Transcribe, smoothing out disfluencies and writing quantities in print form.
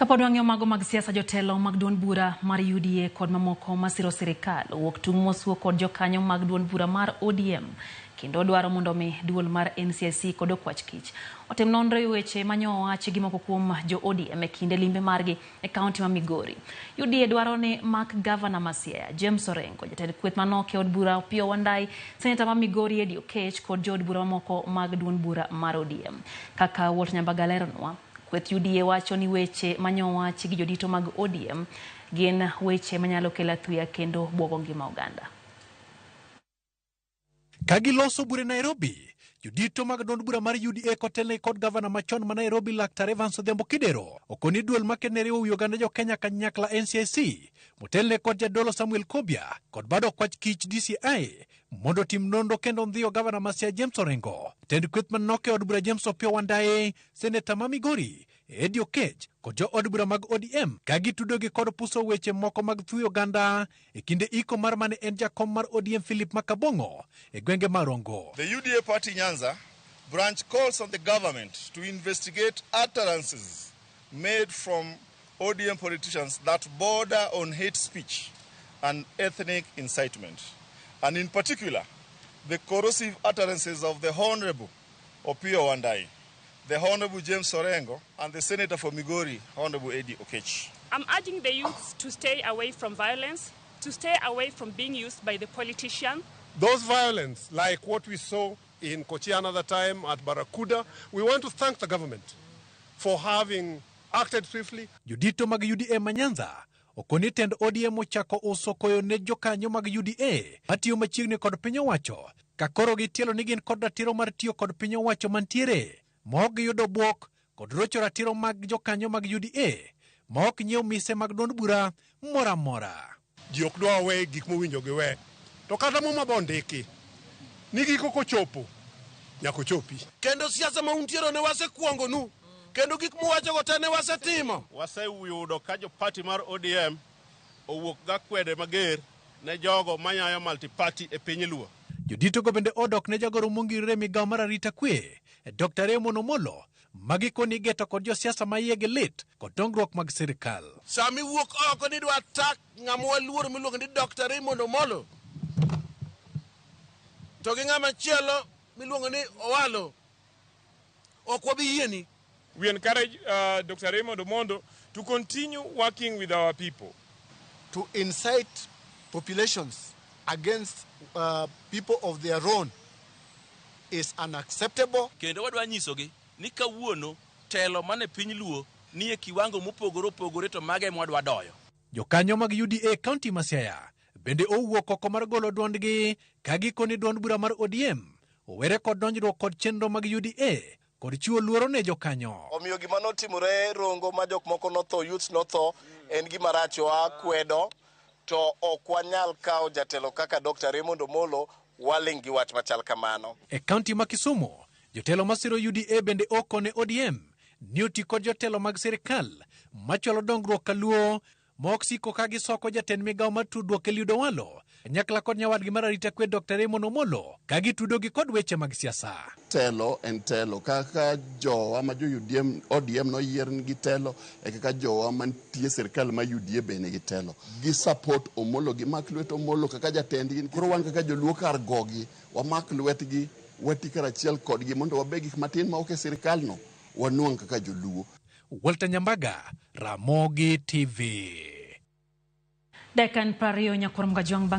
Kapod wang'eyo mago mag siasa, jotelo mag duond bura mar UDA kod mamoko masiro sirikal owuok tung' mosuo kod jokanyo mag duond bura mar ODM kendo dwaro mondo mi duol mar NCIC kod okwach kich otim nonro e weche manyo owachi gi moko kuom jo ODM e kinde limbe margi e kaunti ma Migori. UDA dwaro ni mak gavana ma Siaya James Orengo, jatend kweth manok e od bura Opiyo Wandayi, seneta ma Migori Eddie Oketch kod jo od bura mamoko mag duond bura mar ODM. Kaka Walt Nyambaga leronwa, kweth UDA wacho ni weche manyo owachi gi jodito mag ODM gin weche manyalo kelo athuya kendo buogo ngima oganda. Kagiloso bure Nairobi, jodito mag duond bura mar UDA kotelne kod gavana machon ma Nairobi Laktar Evans Odhiambo Kidero okoni duol makene riwo Uganda jo Kenya kanyakla NCIC motelne kod jadolo Samuel Kobia kod bado okwach kich DCI mondo tim nonro kendo ndhiyo gavana ma Siaya James Orengo, tend kweth manok e od bura James Opiyo Wandayi, seneta ma Migori Eddie Oketch kod jo od bura mag ODM kagitudogi kod puso weche moko mag thuyo oganda e kinde iko mar mane en jakom mar ODM Philip Makabongo e gwenge Marongo. The UDA party Nyanza branch calls on the government to investigate utterances made from ODM politicians that border on hate speech and ethnic incitement, and in particular the corrosive utterances of the Honorable Opiyo Wandayi, the Honorable James Orengo, and the Senator for Migori, Honorable Eddie Oketch. I'm urging the youths to stay away from violence, to stay away from being used by the politician. Those violence, like what we saw in Kochi another time at Barakuda, we want to thank the government for having acted swiftly. Judito mag UDA Manyanza okoni tend ODM ochako uso koyo ne jokanyo mag UDA matiyo machiegni kod piny owacho ka koro gitielo ni gin kod ratiro mar tiyo kod piny owacho mantiere maok giyudo buok kod rocho ratiro mag jokanyo mag UDA maok nyiew mise mag duond bura mora mora. Ji ok dwa we gik mowinjo giwe, to kata muma bondiki ni giko kochopo nyako chopi. Kendo siasa ma untiero ne wasekuongo nu, kendo gik muwacho go tene wasetimo. Waseyudo ka jo party mar ODM owuok ga kwede mager ne jogo manyayo multi-party e piny Luo. Jodito go bende odok ne jagoro mongirore migawo mar arita kwe Dr. Raymond Omolo magikoni geto kod josiasa mayiege lit kod dongruok mag sirikal. Sami wuok oko ni dwa tak ng'amwa luor miluongo ni Dr. Raymond Omolo, to gi ng'ama chielo miluongo ni Owalo ok wabi yieni. We encourage Dr. Raymond Omondo to continue working with our people. To incite populations against people of their own is unacceptable. Kendo wadwa nyisogi ni kawuono telo mane piny Luo ni e kiwango mopogore opogore to mage mwadwa doyo. Jokanyo mag UDA kaunti ma Siaya bende owuok oko mar golo duondgi kagikoni duond bura mar ODM owere kod donjruok kod chenro mag UDA kod chiwo luoro ne jokanyo. Omiyo gima notimore Rongo ma jok moko notho, youths notho, en gima rach kwedo, to ok wanyal kawo jatelo kaka Dr. Raymond Omolo waling gi wach machal kamano. E kaunti ma Kisumu, jotelo masiro UDA bende okone ODM ni oti kod jotelo mag sirikal macholo dongruok kaluo maok siko ka gisoko jatend migawo mar tudruok Eliud Owalo nyakla kod nyawadgi mar arita kwe Dr. Raymond Omolo ka gitudogi kod weche mag siasa. Telo en telo, kaka jowa ma jo ODM noyier gi telo e kaka jowa mantie sirikal ma UDA bende gi telo. Gi support Omolo, gi mak lwet Omolo kaka jatendgi. Koro wan kaka joluo kar gogi wamak lwetgi wati karachiel kodgi mondo wabe gik matin ma ok e sirikal no wanuang' kaka joluo. Walter Nyambaga, Ramogi TV. Dekan Prario Nyakurum Gajwang Bang